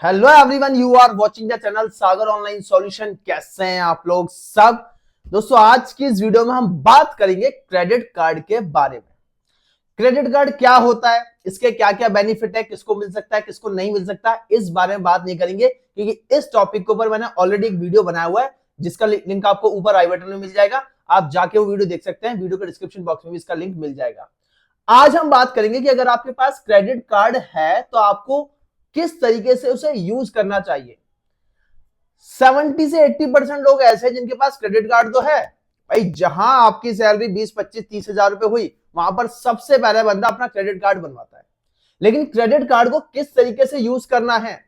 Hello everyone, you are watching the channel Sagar online solution. कैसे हैं आप लोग सब दोस्तों? आज की इस वीडियो में हम बात करेंगे क्रेडिट कार्ड के बारे में। क्रेडिट कार्ड क्या होता है, इसके क्या क्या बेनिफिट है, किसको मिल सकता है, किसको नहीं मिल सकता, इस बारे में बात नहीं करेंगे क्योंकि इस टॉपिक के ऊपर मैंने ऑलरेडी एक वीडियो बनाया हुआ है जिसका लिंक आपको ऊपर आई बटन में मिल जाएगा। आप जाके वो वीडियो देख सकते हैं, वीडियो के डिस्क्रिप्शन बॉक्स में भी इसका लिंक मिल जाएगा। आज हम बात करेंगे कि अगर आपके पास क्रेडिट कार्ड है तो आपको किस तरीके से उसे यूज करना चाहिए। 70 से 80% लोग ऐसे हैं जिनके पास क्रेडिट कार्ड तो है। भाई जहां आपकी सैलरी 20, 25, 30 हजार रुपए हुई, वहां पर सबसे पहले बंदा अपना क्रेडिट कार्ड बनवाता है। लेकिन क्रेडिट कार्ड को किस तरीके से यूज करना है,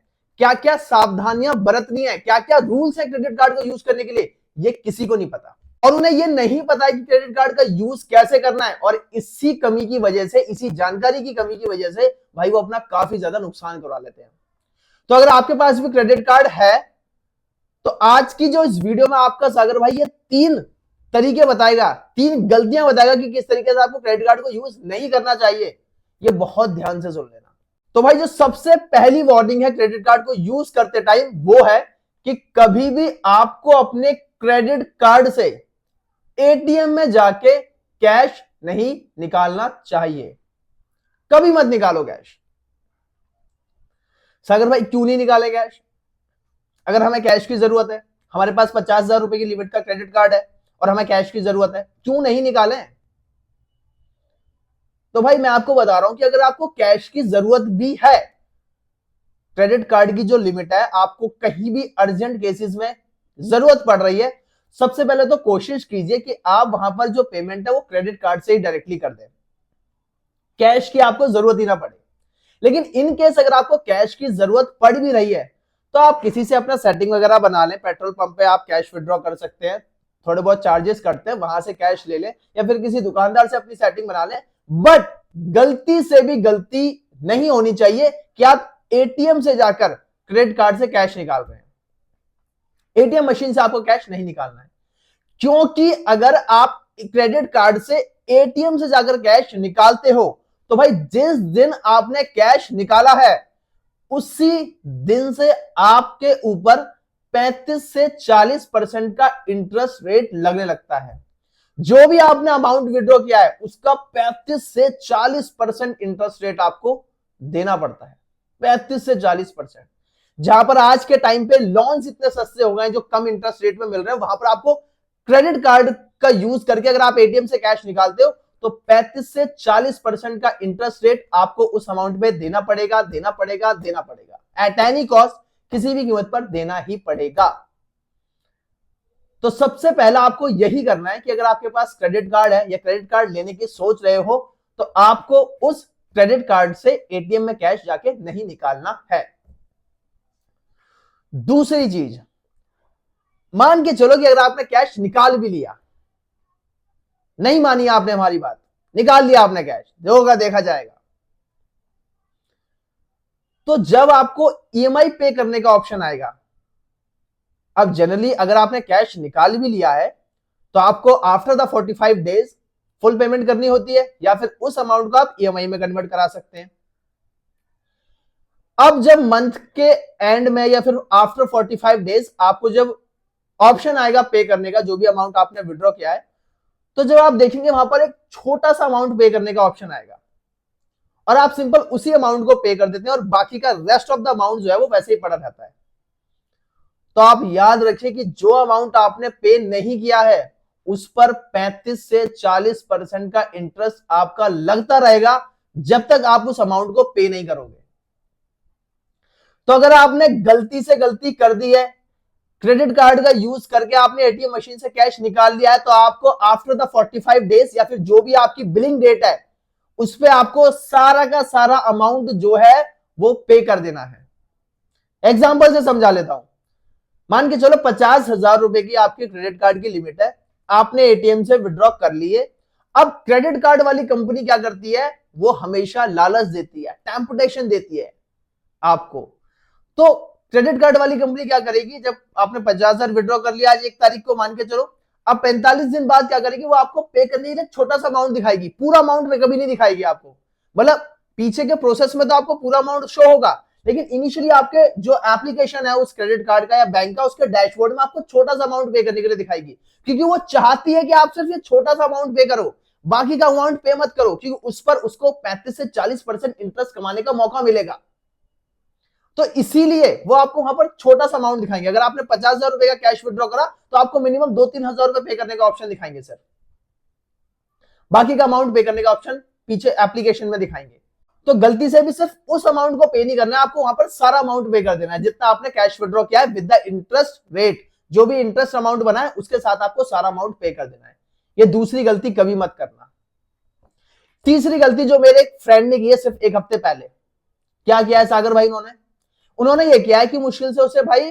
क्या क्या सावधानियां बरतनी है, क्या क्या रूल्स है क्रेडिट कार्ड को यूज करने के लिए, ये किसी को नहीं पता। और उन्हें यह नहीं पता है कि क्रेडिट कार्ड का यूज कैसे करना है। और इसी कमी की वजह से, इसी जानकारी की कमी की वजह से भाई वो अपना काफी ज्यादा नुकसान करवा लेते हैं। तो अगर आपके पास भी क्रेडिट कार्ड है तो आज की जो इस वीडियो में आपका सागर भाई ये 3 तरीके बताएगा, 3 गलतियां बताएगा कि किस तरीके से आपको क्रेडिट कार्ड को यूज नहीं करना चाहिए। ये बहुत ध्यान से सुन लेना। तो भाई जो सबसे पहली वार्निंग है क्रेडिट कार्ड को यूज करते टाइम वो है कि कभी भी आपको अपने क्रेडिट कार्ड से एटीएम में जाके कैश नहीं निकालना चाहिए। कभी मत निकालो कैश। सागर भाई क्यों नहीं निकाले कैश? अगर हमें कैश की जरूरत है, हमारे पास 50,000 रुपए की लिमिट का क्रेडिट कार्ड है और हमें कैश की जरूरत है, क्यों नहीं निकाले? तो भाई मैं आपको बता रहा हूं कि अगर आपको कैश की जरूरत भी है, क्रेडिट कार्ड की जो लिमिट है, आपको कहीं भी अर्जेंट केसेस में जरूरत पड़ रही है, सबसे पहले तो कोशिश कीजिए कि आप वहां पर जो पेमेंट है वो क्रेडिट कार्ड से ही डायरेक्टली कर दें, कैश की आपको जरूरत ही ना पड़े। लेकिन इन केस अगर आपको कैश की जरूरत पड़ भी रही है तो आप किसी से अपना सेटिंग वगैरह बना लें। पेट्रोल पंप पे आप कैश विड्रॉ कर सकते हैं, थोड़े बहुत चार्जेस करते हैं, वहां से कैश ले लें या फिर किसी दुकानदार से अपनी सेटिंग बना लें। बट गलती से भी गलती नहीं होनी चाहिए कि आप एटीएम से जाकर क्रेडिट कार्ड से कैश निकाल रहे हैं। एटीएम मशीन से आपको कैश नहीं निकालना है, क्योंकि अगर आप क्रेडिट कार्ड से एटीएम से जाकर कैश निकालते हो तो भाई जिस दिन आपने कैश निकाला है उसी दिन से आपके ऊपर 35 से 40% का इंटरेस्ट रेट लगने लगता है। जो भी आपने अमाउंट विड्रॉ किया है उसका 35 से 40% इंटरेस्ट रेट आपको देना पड़ता है। 35 से 40%। जहां पर आज के टाइम पे लोन्स इतने सस्ते हो गए हैं जो कम इंटरेस्ट रेट में मिल रहे हैं, वहां पर आपको क्रेडिट कार्ड का यूज करके अगर आप एटीएम से कैश निकालते हो तो 35 से 40% का इंटरेस्ट रेट आपको उस अमाउंट पे देना पड़ेगा, देना पड़ेगा, देना पड़ेगा। एट एनी कॉस्ट, किसी भी कीमत पर देना ही पड़ेगा। तो सबसे पहला आपको यही करना है कि अगर आपके पास क्रेडिट कार्ड है या क्रेडिट कार्ड लेने की सोच रहे हो तो आपको उस क्रेडिट कार्ड से एटीएम में कैश जाके नहीं निकालना है। दूसरी चीज, मान के चलो कि अगर आपने कैश निकाल भी लिया, नहीं मानी आपने हमारी बात, निकाल लिया आपने कैश, जो होगा देखा जाएगा, तो जब आपको ईएमआई पे करने का ऑप्शन आएगा, अब जनरली अगर आपने कैश निकाल भी लिया है तो आपको after the 45 days full payment करनी होती है या फिर उस अमाउंट को आप ईएमआई में कन्वर्ट करा सकते हैं। अब जब मंथ के एंड में या फिर आफ्टर 45 डेज आपको जब ऑप्शन आएगा पे करने का, जो भी अमाउंट आपने विड्रॉ किया है, तो जब आप देखेंगे वहां पर एक छोटा सा अमाउंट पे करने का ऑप्शन आएगा और आप सिंपल उसी अमाउंट को पे कर देते हैं और बाकी का रेस्ट ऑफ द अमाउंट जो है वो वैसे ही पड़ा रहता है। तो आप याद रखिए कि जो अमाउंट आपने पे नहीं किया है उस पर 35 से 40% का इंटरेस्ट आपका लगता रहेगा जब तक आप उस अमाउंट को पे नहीं करोगे। तो अगर आपने गलती से गलती कर दी है, क्रेडिट कार्ड का यूज करके आपने एटीएम मशीन से कैश निकाल लिया है, तो आपको आफ्टर द 45 डेज या फिर जो भी आपकी बिलिंग डेट है उस पे आपको सारा का सारा अमाउंट जो है वो पे कर देना है। एग्जांपल से समझा लेता हूं। मान के चलो 50,000 रुपए की आपकी क्रेडिट कार्ड की लिमिट है, आपने एटीएम से विड्रॉ कर लिए। अब क्रेडिट कार्ड वाली कंपनी क्या करती है, वो हमेशा लालच देती है, टेम्पटेशन देती है आपको। तो क्रेडिट कार्ड वाली कंपनी क्या करेगी, जब आपने 50,000 विड्रॉ कर लिया आज 1 तारीख को मान के चलो, अब 45 दिन बाद क्या करेगी, वो आपको पे करने के लिए छोटा सा अमाउंट दिखाएगी, पूरा अमाउंट में कभी नहीं दिखाएगी आपको। मतलब पीछे के प्रोसेस में तो आपको पूरा अमाउंट शो होगा लेकिन इनिशियली आपके जो एप्लीकेशन है उस क्रेडिट कार्ड का या बैंक का, उसके डैशबोर्ड में आपको छोटा सा अमाउंट पे करने के लिए दिखाएगी, क्योंकि वो चाहती है कि आप सिर्फ ये छोटा सा अमाउंट पे करो, बाकी का अमाउंट पे मत करो, क्योंकि उस पर उसको 35 से 40% इंटरेस्ट कमाने का मौका मिलेगा। तो इसीलिए वो आपको वहां पर छोटा सा अमाउंट दिखाएंगे। अगर आपने 50,000 रुपए का कैश विड्रॉ करा तो आपको मिनिमम 2-3 हजार रुपए पे करने का ऑप्शन दिखाएंगे सर, बाकी का अमाउंट पे करने का ऑप्शन पीछे एप्लीकेशन में दिखाएंगे। तो गलती से भी सिर्फ उस अमाउंट को पे नहीं करना है, आपको वहां पर सारा अमाउंट पे कर देना है जितना आपने कैश विड्रॉ किया है विद द इंटरेस्ट रेट, जो भी इंटरेस्ट अमाउंट बना है उसके साथ आपको सारा अमाउंट पे कर देना है। ये दूसरी गलती कभी मत करना। तीसरी गलती जो मेरे एक फ्रेंड ने की है सिर्फ एक हफ्ते पहले, क्या किया है सागर भाई, उन्होंने ये किया है कि मुश्किल से उसे भाई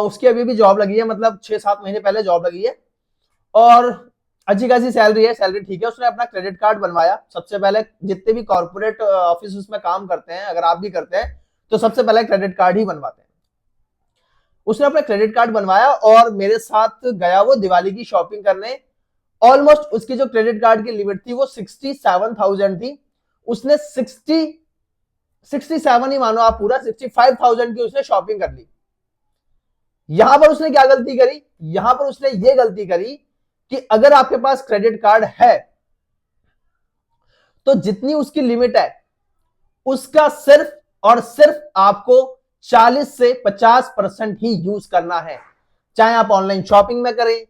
उसकी अभी भी जॉब लगी है, मतलब 6-7 महीने पहले जॉब लगी है और अच्छी खासी सैलरी है, सैलरी ठीक है। उसने अपना क्रेडिट कार्ड बनवाया। सबसे पहले जितने भी कॉर्पोरेट ऑफिस उसमें काम करते हैं, अगर आप भी करते हैं तो सबसे पहले क्रेडिट कार्ड ही बनवाते हैं। उसने अपना क्रेडिट कार्ड बनवाया और मेरे साथ गया वो दिवाली की शॉपिंग करने। ऑलमोस्ट उसकी जो क्रेडिट कार्ड की लिमिट थी वो 67,000 थी। उसने 67 ही मानो आप, पूरा 65,000 की उसने शॉपिंग कर ली। यहां पर उसने क्या गलती करी, यहां पर उसने ये गलती करी कि अगर आपके पास क्रेडिट कार्ड है तो जितनी उसकी लिमिट है उसका सिर्फ और सिर्फ आपको 40 से 50% ही यूज करना है। चाहे आप ऑनलाइन शॉपिंग में करें,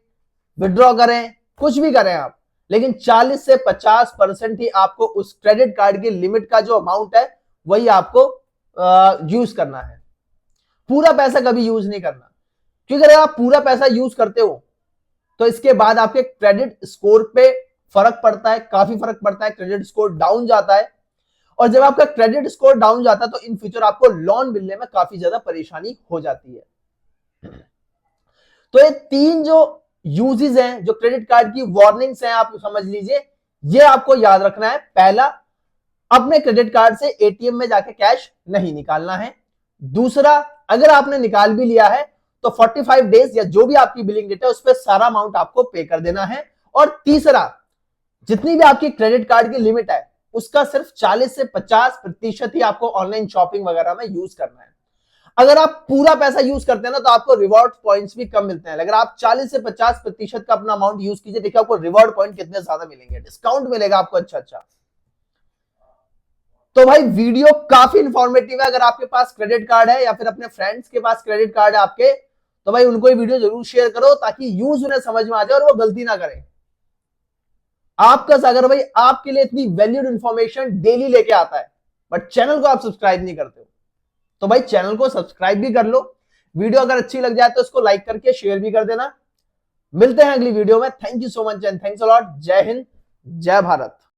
विड्रॉ करें, कुछ भी करें आप, लेकिन 40 से 50% ही आपको उस क्रेडिट कार्ड की लिमिट का जो अमाउंट है वही आपको यूज करना है। पूरा पैसा कभी यूज नहीं करना, क्योंकि अगर आप पूरा पैसा यूज करते हो तो इसके बाद आपके क्रेडिट स्कोर पे फर्क पड़ता है, काफी फर्क पड़ता है, क्रेडिट स्कोर डाउन जाता है। और जब आपका क्रेडिट स्कोर डाउन जाता है तो इन फ्यूचर आपको लोन मिलने में काफी ज्यादा परेशानी हो जाती है। तो ये 3 जो यूजेस हैं, जो क्रेडिट कार्ड की वार्निंग्स हैं, आप समझ लीजिए, ये आपको याद रखना है। पहला, अपने क्रेडिट कार्ड से एटीएम में जाके कैश नहीं निकालना है। दूसरा, अगर आपने निकाल भी लिया है तो 45 डेज या जो भी आपकी बिलिंग डेट है उस पर सारा अमाउंट आपको पे कर देना है। और तीसरा, जितनी भी आपकी क्रेडिट कार्ड की लिमिट है उसका सिर्फ 40 से 50% ही आपको ऑनलाइन शॉपिंग वगैरह में यूज करना है। अगर आप पूरा पैसा यूज करते हैं ना तो आपको रिवॉर्ड पॉइंट्स भी कम मिलते हैं। अगर आप 40 से 50% का अपना अमाउंट यूज कीजिए, देखिए आपको रिवॉर्ड पॉइंट कितने ज्यादा मिलेंगे, डिस्काउंट मिलेगा आपको अच्छा। तो भाई वीडियो काफी इंफॉर्मेटिव है। अगर आपके पास क्रेडिट कार्ड है या फिर अपने फ्रेंड्स के पास क्रेडिट कार्ड है आपके, तो भाई उनको ये वीडियो जरूर शेयर करो ताकि यूज उन्हें समझ में आ जाए और वो गलती ना करें। आपका सागर भाई आपके लिए इतनी वैल्यूड इंफॉर्मेशन डेली लेके आता है, बट चैनल को आप सब्सक्राइब नहीं करते हो। तो भाई चैनल को सब्सक्राइब भी कर लो। वीडियो अगर अच्छी लग जाए तो इसको लाइक करके शेयर भी कर देना। मिलते हैं अगली वीडियो में। Thank you so much and thanks a lot. जय हिंद, जय भारत।